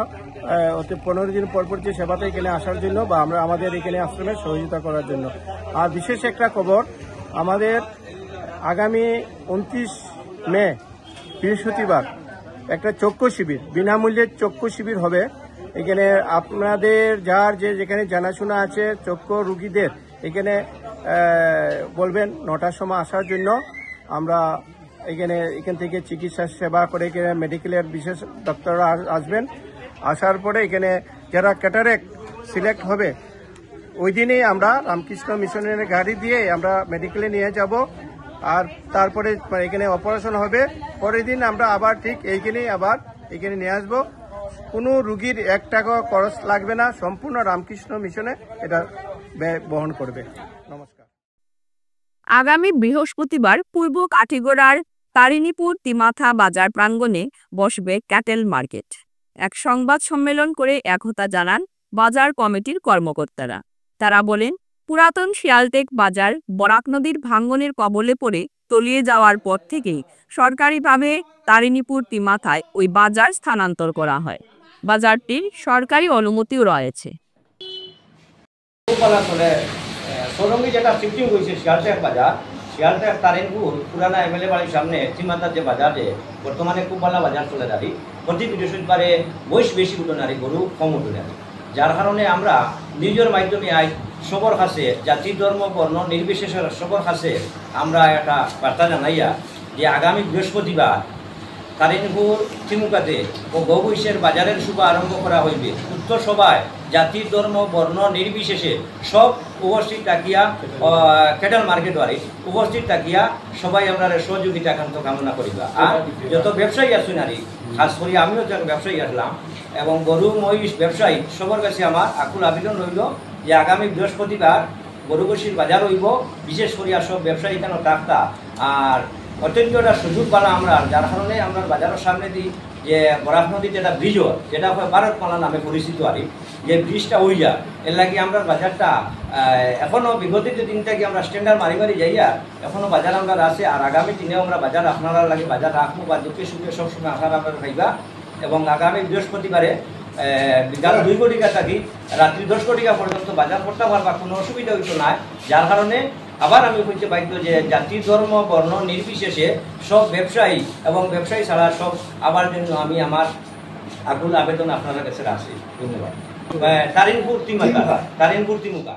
15 দিন পর যে সেবাতে এখানে আসার জন্য বা আমরা আমাদের এখানে আশ্রমে সহযোগিতা করার জন্য। আর বিশেষ একটা খবর, আমাদের আগামী 29 মে বৃহস্পতিবার একটা চক্ষু শিবির, বিনামূল্যে চক্ষু শিবির হবে। এখানে আপনাদের যার যেখানে জানাশোনা আছে চক্ষু রুগীদের এখানে বলবেন 9টার সময় আসার জন্য। আমরা এখান থেকে চিকিৎসা সেবা করে এখানে মেডিকেলের বিশেষ ডক্টররা আসবেন। আসার পরে এখানে যারা ক্যাটারেক্ট সিলেক্ট হবে ওই দিনেই আমরা রামকৃষ্ণ মিশনের গাড়ি দিয়ে আমরা মেডিকেলে নিয়ে যাব। আর তারপরে এখানে অপারেশন হবে। পরের দিন আমরা আবার ঠিক এইখানেই আবার এখানে নিয়ে আসবো। কোনো রুগীর 1 টাকা খরচ লাগবে না, সম্পূর্ণ রামকৃষ্ণ মিশনে এটা ব্যয় বহন করবে। নমস্কার। আগামী বৃহস্পতিবার পূর্ব কাঠিগড়ার তারিণীপুর তিমাথা বাজার প্রাঙ্গণে বসবে ক্যাটেল মার্কেট। এক সংবাদ সম্মেলন করে একথা জানান বাজার কমিটির কর্মকর্তারা। তারা বলেন, পুরাতন শিয়ালটেক বাজার বরাক নদীর ভাঙ্গনের কবলে পড়ে তলিয়ে যাওয়ার পর থেকেই সরকারিভাবে তারিণীপুর তিমাথায় ওই বাজার স্থানান্তর করা হয়। বাজারটির সরকারি অনুমতিও রয়েছে। সৌরঙ্গী যেটা শিফটিং হয়েছে শিয়ালটেক বাজার, শিয়ালটেক তারিণপুর পুরানা এমএলএ বাড়ির সামনে তিমাথার যে বাজারে বর্তমানে খুব ভালো বাজার চলে দাঁড়ি। প্রতি বৃহস্পতিবারে বয়স বেশি উঠোনারি, গরু কম উঠোনারি, যার কারণে আমরা নিজের মাধ্যমে আজ সবর কাছে জাতি ধর্ম বর্ণ নির্বিশেষে সবর কাছে আমরা একটা বার্তা জানাইয়া যে আগামী বৃহস্পতিবার তারিণপুর চিমুকাতে ও গৌবৈশের বাজারের শুভ আরম্ভ করা হইবে। উক্ত সভায় জাতি ধর্ম বর্ণ নির্বিশেষে সব উপস্থিত থাকিয়া ক্যাটেল মার্কেট বাড়ি উপস্থিত থাকিয়া সবাই আমরা সহযোগিতা একান্ত কামনা করিবা। আর যত ব্যবসায়ী আসুন আর খাস করি আমিও যখন ব্যবসায়ী আসলাম এবং গরু মহিষ ব্যবসায়ী সবার কাছে আমার আকুল আবেদন রইল যে আগামী বৃহস্পতিবার গরুবশীর বাজার হইব। বিশেষ করিয়া সব ব্যবসায়ী কেন থাকতা আর অত্যন্ত একটা সুযোগ পালা আমরা, যার কারণে আমরা বাজারের সামনে দিই যে বরাক নদীর যেটা ব্রিজ, যেটা ভারতমালা নামে পরিচিত আর যে ব্রিজটা হয়ে যায়, এর লাগে আমরা বাজারটা এখনও বিগত দিন থেকে আমরা স্ট্যান্ডার্ড মারি যাইয়া এখনও বাজার আমরা আছে। আর আগামী দিনেও আমরা বাজার আপনারা লাগে বাজার রাখবো বা দুঃখে সুখে সবসময় আশা আপনারা খাইবা। এবং আগামী বৃহস্পতিবারে বিকাল 2 কোটিকা থাকি রাত্রি 10 কোটিকা পর্যন্ত বাজার করতে পারবা, কোনো অসুবিধা হইতো না। যার কারণে আবার আমি বলতে বাধ্য যে জাতি ধর্ম বর্ণ নির্বিশেষে সব ব্যবসায়ী এবং ব্যবসায়ী ছাড়া সব আবার জন্য আমি আমার আকুল আবেদন আপনাদের কাছে রাখছি। ধন্যবাদ। তারিণপুর তিমুকা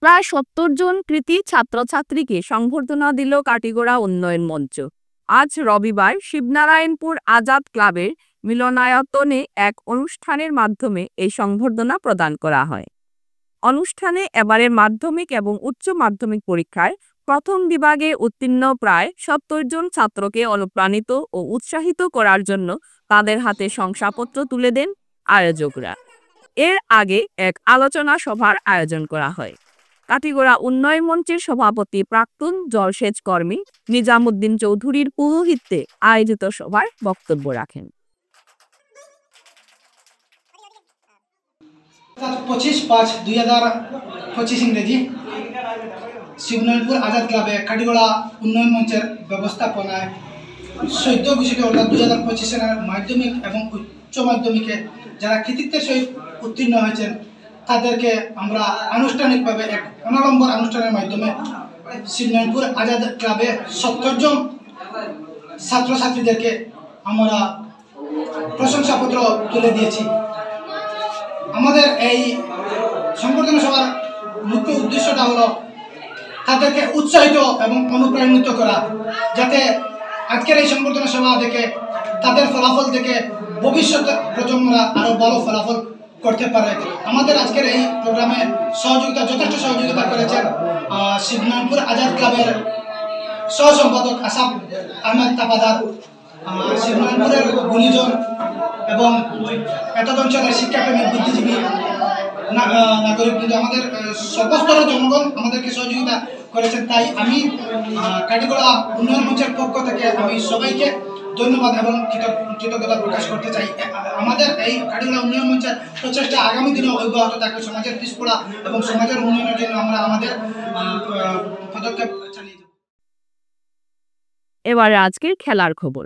প্রায় 70 জন কৃতি ছাত্রছাত্রীকে সংবর্ধনা দিল কাটিগড়া উন্নয়ন মঞ্চ। আজ রবিবার শিবনারায়ণপুর আজাদ ক্লাবের মিলনায়তনে এক অনুষ্ঠানের মাধ্যমে এই সংবর্ধনা প্রদান করা হয়। অনুষ্ঠানে এবারের মাধ্যমিক এবং উচ্চ মাধ্যমিক পরীক্ষায় প্রথম বিভাগে উত্তীর্ণ প্রায় 70 জন ছাত্রকে অনুপ্রাণিত ও উৎসাহিত করার জন্য তাদের হাতে শংসাপত্র তুলে দেন আয়োজকরা। এর আগে এক আলোচনা সভার আয়োজন করা হয়। কাটিগড়া উন্নয়ন মঞ্চের সভাপতি প্রাক্তন জলসেচ কর্মী নিজামুদ্দিন চৌধুরীর পৌরোহিত্যে আয়োজিত সভায় বক্তব্য রাখেন। 25/5/2025 ইংরেজি শিবনারায়ণপুর আজাদ ক্লাবে কাটিগড়া উন্নয়ন মঞ্চের ব্যবস্থাপনায় সদ্য ঘোষিত অর্থাৎ 2025 সালের মাধ্যমিক এবং উচ্চ মাধ্যমিকে যারা কৃতিত্বের সহিত উত্তীর্ণ হয়েছেন তাদেরকে আমরা আনুষ্ঠানিকভাবে এক অনাড়ম্বর অনুষ্ঠানের মাধ্যমে শিবনারায়ণপুর আজাদ ক্লাবে 70 জন ছাত্রছাত্রীদেরকে আমরা প্রশংসাপত্র তুলে দিয়েছি। আমাদের এই সংবর্ধনা সভার মুখ্য উদ্দেশ্যটা হলো তাদেরকে উৎসাহিত এবং অনুপ্রাণিত করা, যাতে আজকের এই সংবর্ধনা সভা দেখে তাদের ফলাফল দেখে ভবিষ্যতে প্রজন্মরা আরো ভালো ফলাফল করতে পারে। আমাদের আজকের এই প্রোগ্রামে যথেষ্ট সহযোগিতা করেছেন শিবনাথপুর আজাদ ক্লাবের সহ সম্পাদক আসাফ আহমেদ তাপাদার, শিবনাথপুরের গুণীজন এবং এতদ অঞ্চলের শিক্ষাপ্রেমী বুদ্ধিজীবী নাগরিক, কিন্তু আমাদের সর্বস্তরের জনগণ আমাদেরকে সহযোগিতা করেছেন। তাই আমি কাটিগড়া উন্নয়ন মঞ্চের পক্ষ থেকে আমি সবাইকে ধন্যবাদ এবং কৃতজ্ঞতা প্রকাশ করতে চাই। আমাদের এই কাটিগড়া উন্নয়ন মঞ্চের প্রচেষ্টা আগামী দিনে অব্যাহত থাকবে। সমাজের পিছপড়া এবং সমাজের উন্নয়নের জন্য আমরা আমাদের পদক্ষেপ চালিয়ে যাব। এবারে আজকের খেলার খবর।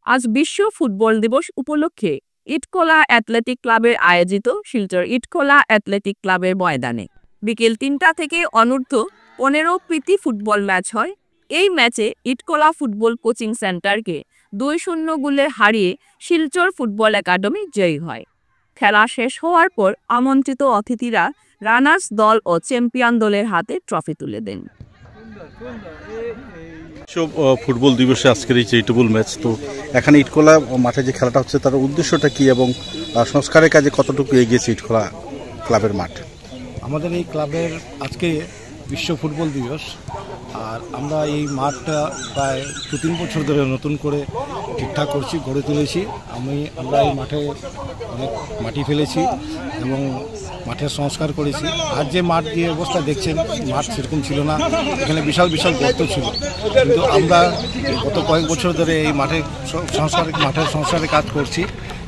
আজ বিশ্ব ফুটবল দিবস উপলক্ষে ইটখোলা অ্যাথলেটিক ক্লাবের আয়োজিত শিলচর ইটখোলা অ্যাথলেটিক ক্লাবের ময়দানে বিকেল ৩টা থেকে অনূর্ধ্ব-15 প্রীতি ফুটবল ম্যাচ হয়। এই ম্যাচে ইটখোলা ফুটবল কোচিং সেন্টারকে 2-0 গোলে হারিয়ে শিলচর ফুটবল একাডেমি জয়ী হয়। খেলা শেষ হওয়ার পর আমন্ত্রিত অতিথিরা রানার্স দল ও চ্যাম্পিয়ন দলের হাতে ট্রফি তুলে দেন। ফুটবল দিবসে আজকের এই চ্যারিটেবল ম্যাচ, তো এখানে ইটখোলা মাঠে যে খেলাটা হচ্ছে তার উদ্দেশ্যটা কি এবং সংস্কারের কাজে কতটুকু এগিয়েছে ইটখোলা ক্লাবের মাঠ? আমাদের এই ক্লাবের আজকে বিশ্ব ফুটবল দিবস, আর আমরা এই মাঠটা প্রায় 2-3 বছর ধরে নতুন করে ঠিকঠাক করছি, গড়ে তুলেছি। আমরা এই মাঠে অনেক মাটি ফেলেছি এবং মাঠের সংস্কার করেছি। আর যে মাঠ দিয়ে অবস্থা দেখছেন, মাঠ সেরকম ছিল না, এখানে বিশাল বিশাল গর্ত ছিল, কিন্তু আমরা গত কয়েক বছর ধরে এই মাঠের সংস্কারের কাজ করছি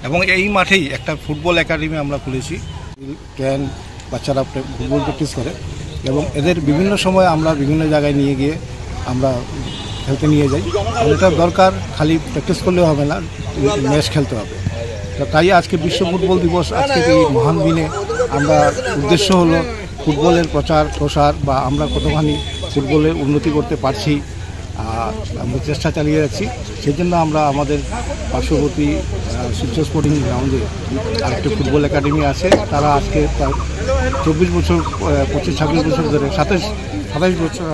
এবং এই মাঠেই একটা ফুটবল একাডেমি আমরা খুলেছি। বাচ্চারা ফুটবল প্র্যাকটিস করে এবং এদের বিভিন্ন সময় আমরা বিভিন্ন জায়গায় নিয়ে গিয়ে আমরা খেলতে নিয়ে যাই। এটা দরকার, খালি প্র্যাকটিস করলেও হবে না, ম্যাচ খেলতে হবে। তো তাই আজকে বিশ্ব ফুটবল দিবস, আজকে এই মহান দিনে আমরা উদ্দেশ্য হলো ফুটবলের প্রচার প্রসার বা আমরা কতখানি ফুটবলের উন্নতি করতে পারছি, আমরা চেষ্টা চালিয়ে যাচ্ছি। সেই জন্য আমরা আমাদের পার্শ্ববর্তী শিলচর স্পোর্টিং গ্রাউন্ডে আরেকটি ফুটবল একাডেমি আছে। তারা আজকে প্রায় 24 বছর 25-26 বছর ধরে 27 বছর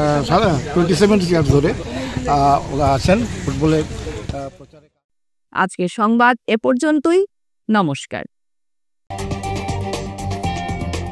27 ইয়ার্স ধরে ওরা আছেন ফুটবলের প্রচারে। আজকের সংবাদ এ পর্যন্তই। নমস্কার।